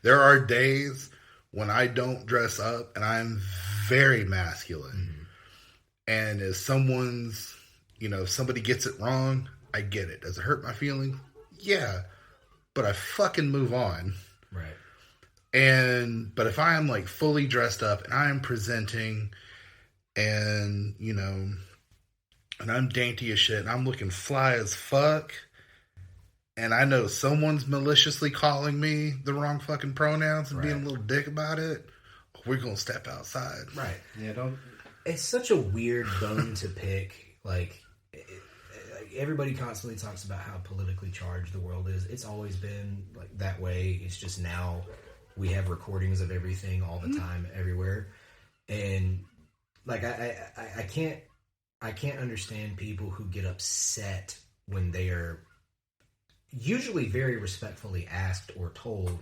There are days when I don't dress up and I'm very masculine. Mm-hmm. And if if somebody gets it wrong, I get it. Does it hurt my feelings? Yeah. But I fucking move on. Right. But if I am like fully dressed up and I am presenting and, and I'm dainty as shit and I'm looking fly as fuck and I know someone's maliciously calling me the wrong fucking pronouns and being a little dick about it, we're going to step outside. Right. Yeah, don't... It's such a weird bone to pick. Like, everybody constantly talks about how politically charged the world is. It's always been like that way. It's just now we have recordings of everything all the time, everywhere. And like, I can't understand people who get upset when they are usually very respectfully asked or told,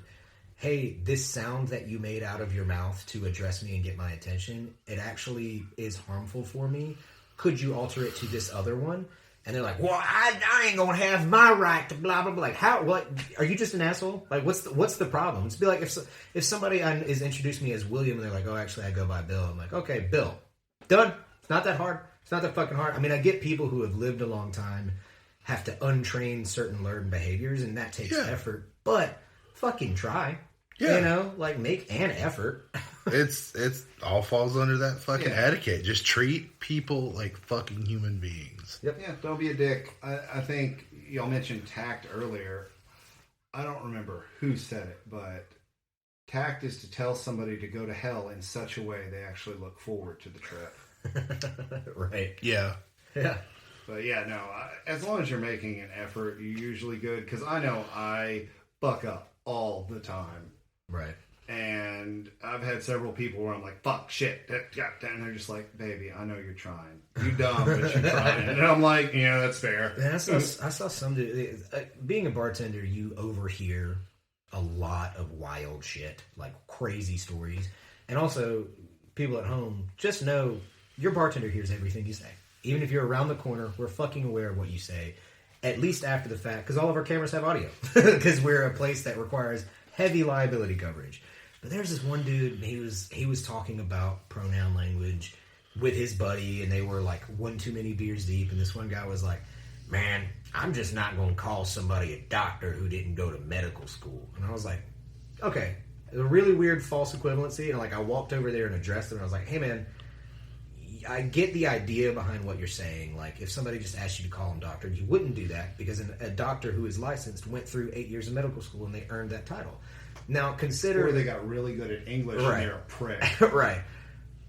hey, this sound that you made out of your mouth to address me and get my attention, it actually is harmful for me. Could you alter it to this other one? And they're like, well, I ain't gonna have my right to blah, blah, blah. Like, how, what, are you just an asshole? Like, what's the problem? It's be like, if somebody is introduced me as William and they're like, oh, actually I go by Bill. I'm like, okay, Bill. Done. It's not that hard. It's not that fucking hard. I mean, I get people who have lived a long time have to untrain certain learned behaviors and that takes effort, but fucking try. Yeah. Like make an effort. It's all falls under that fucking etiquette. Just treat people like fucking human beings. Yep. Yeah, don't be a dick. I think y'all mentioned tact earlier. I don't remember who said it, but tact is to tell somebody to go to hell in such a way they actually look forward to the trip. Right. Yeah. Yeah. But yeah, no, as long as you're making an effort, you're usually good. Because I know I buck up all the time. Right. And I've had several people where I'm like, fuck, shit, and they're just like, baby, I know you're trying. You dumb, but you're trying. And I'm like, that's fair. Man, I saw some dude, being a bartender, you overhear a lot of wild shit, like crazy stories. And also, people at home, just know your bartender hears everything you say. Even if you're around the corner, we're fucking aware of what you say, at least after the fact, because all of our cameras have audio. Because we're a place that requires heavy liability coverage. But there's this one dude, and he was talking about pronoun language with his buddy, and they were like one too many beers deep, and this one guy was like, man, I'm just not going to call somebody a doctor who didn't go to medical school. And I was like, okay, a really weird false equivalency, and like I walked over there and addressed him, and I was like, hey man, I get the idea behind what you're saying. Like, if somebody just asked you to call him doctor, you wouldn't do that because a doctor who is licensed went through 8 years of medical school and they earned that title. Now, consider... Or they got really good at English and they're a prick. Right.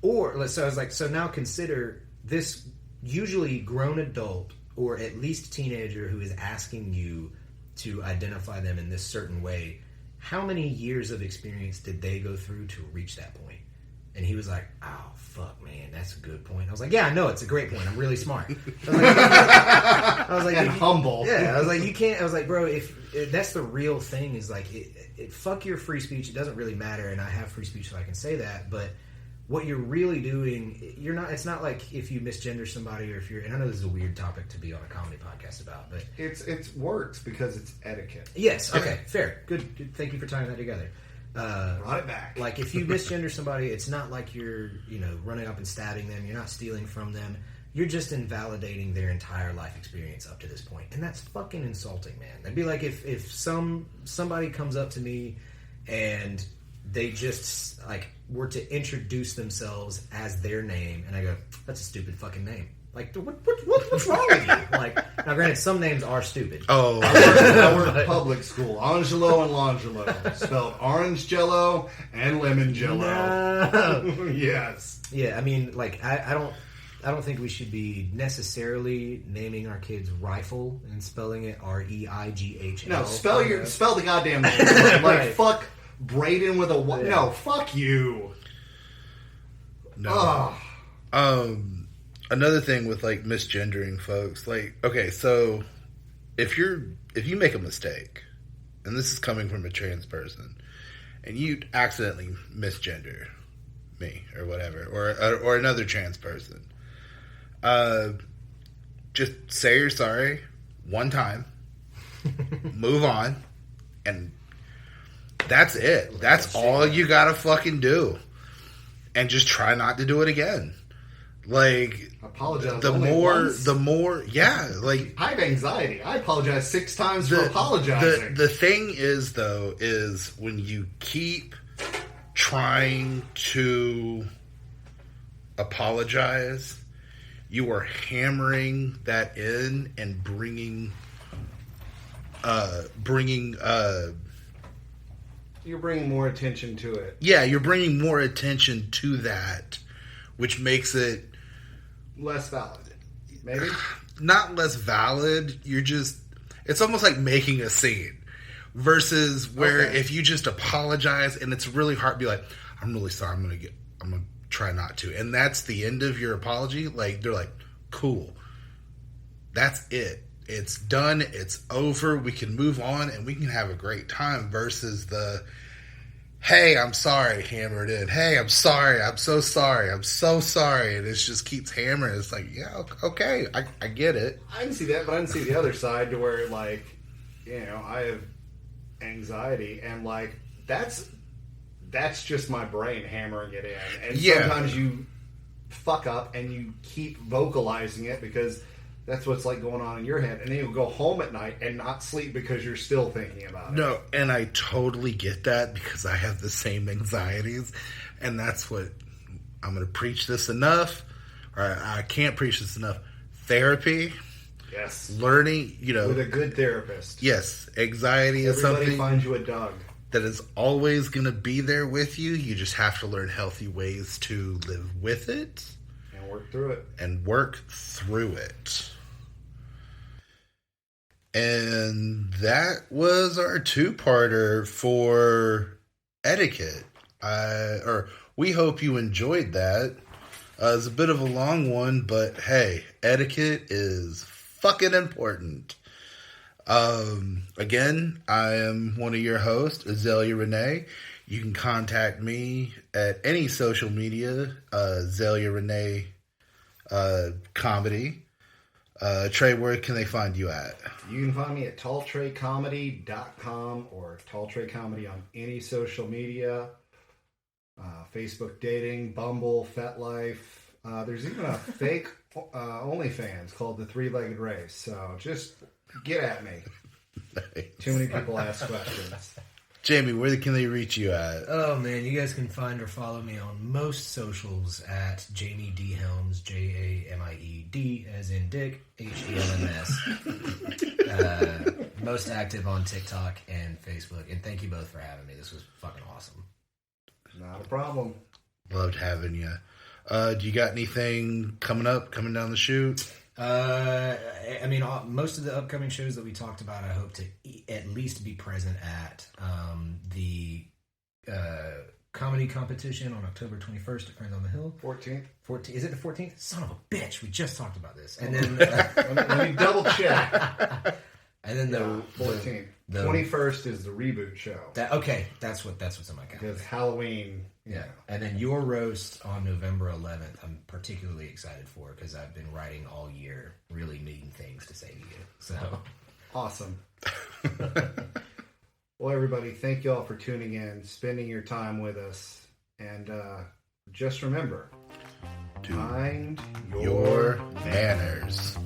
Or, so I was like, so now consider this usually grown adult or at least teenager who is asking you to identify them in this certain way. How many years of experience did they go through to reach that point? And he was like, oh, fuck, man, that's a good point. I was like, yeah, I know, it's a great point. I'm really smart. I was like, and humble. Yeah, I was like, you can't, I was like, bro, if that's the real thing is like, fuck your free speech. It doesn't really matter, and I have free speech so I can say that, but what you're really doing, it's not like if you misgender somebody or if you're, and I know this is a weird topic to be on a comedy podcast about, but. It works because it's etiquette. Yes, okay, fair. Good. Thank you for tying that together. Right back. Like if you misgender somebody, it's not like you're, running up and stabbing them. You're not stealing from them. You're just invalidating their entire life experience up to this point, and that's fucking insulting, man. That'd be like if somebody comes up to me and they just like were to introduce themselves as their name, and I go, "That's a stupid fucking name." Like, what's wrong with you? Like, now granted, some names are stupid. Oh. I work public school. Angelo and Longelo. Spelled orange jello and lemon jello. No. Yes. Yeah, I mean, like, I don't think we should be necessarily naming our kids Rifle and spelling it Reighl. No, spell the goddamn name. Like, right. Fuck Braden with a Y. Yeah. No, fuck you. No. Another thing with like misgendering folks, like, okay, so if you make a mistake, and this is coming from a trans person, and you accidentally misgender me or whatever, or another trans person, just say you're sorry one time, move on, and That's it. That's all you gotta fucking do. And just try not to do it again. Like, apologize. The more, yeah. Like, I have anxiety. I apologize 6 times for apologizing. The thing is, though, is when you keep trying to apologize, you are hammering that in and bringing you're bringing more attention to it. Yeah, you're bringing more attention to that, which makes it less valid. Maybe not less valid. It's almost like making a scene versus where if you just apologize and it's really hard to be like, I'm really sorry. I'm gonna try not to, and that's the end of your apology. Like, they're like, cool, that's it. It's done. It's over. We can move on and we can have a great time versus the, hey, I'm sorry, hammered in. Hey, I'm sorry. I'm so sorry. I'm so sorry. And it just keeps hammering. It's like, yeah, okay. I get it. I can see that, but I can see the other side to where, like, I have anxiety and, like, that's just my brain hammering it in. And sometimes you fuck up and you keep vocalizing it because that's what's like going on in your head. And then you'll go home at night and not sleep because you're still thinking about it. No, and I totally get that because I have the same anxieties. And that's what I'm going to preach this enough. Or I can't preach this enough. Therapy. Yes. Learning, with a good therapist. Yes. Anxiety is Everybody something. Finds you a Doug. That is always going to be there with you. You just have to learn healthy ways to live with it. And work through it. And that was our 2-parter for etiquette. We hope you enjoyed that. It's a bit of a long one, but hey, etiquette is fucking important. Again, I am one of your hosts, Azalea Renee. You can contact me at any social media, Azalea Renee Comedy. Trey, where can they find you at? You can find me at talltreycomedy.com or Talltrey Comedy on any social media. Facebook dating, Bumble, FetLife. There's even a fake OnlyFans called The Three-Legged Race. So just get at me. Nice. Too many people ask questions. Jamie, where can they reach you at? Oh, man, you guys can find or follow me on most socials at Jamie D. Helms, Jamied, as in Dick, Helms. Most active on TikTok and Facebook. And thank you both for having me. This was fucking awesome. Not a problem. Loved having you. Do you got anything coming down the chute? I mean, most of the upcoming shows that we talked about, I hope to at least be present at. The comedy competition on October 21st at Friends on the Hill. 14th. Is it the 14th? Son of a bitch, we just talked about this. And then let me double check. And then the 14th. The 21st is the reboot show. That's what's in my calendar. Because Halloween. Yeah. And then your roast on November 11th, I'm particularly excited for because I've been writing all year really mean things to say to you. So awesome. Well, everybody, thank you all for tuning in, spending your time with us, and just remember, mind your manners.